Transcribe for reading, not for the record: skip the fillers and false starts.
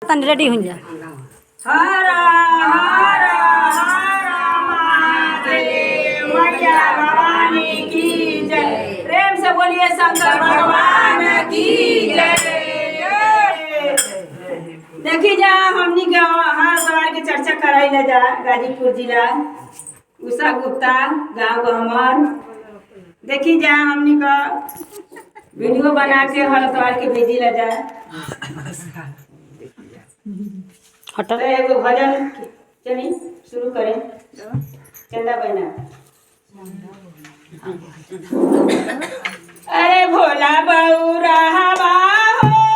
तन रेडी हो जा। हरा हरा हरा महादेव, मैया भवानी की जय। प्रेम से बोलिए शंकर भगवान की जय। देखी जा हमनी के हार सवार के चर्चा कराई ले जा। गाजीपुर जिला उषा गुप्ता गाँव हमर। देखी जा हमनी का वीडियो बना के हर सवार के भेजी ले जा। तो एगो भजन चली शुरू करें। चंदा बहना। अरे भोला बउरा हवा हो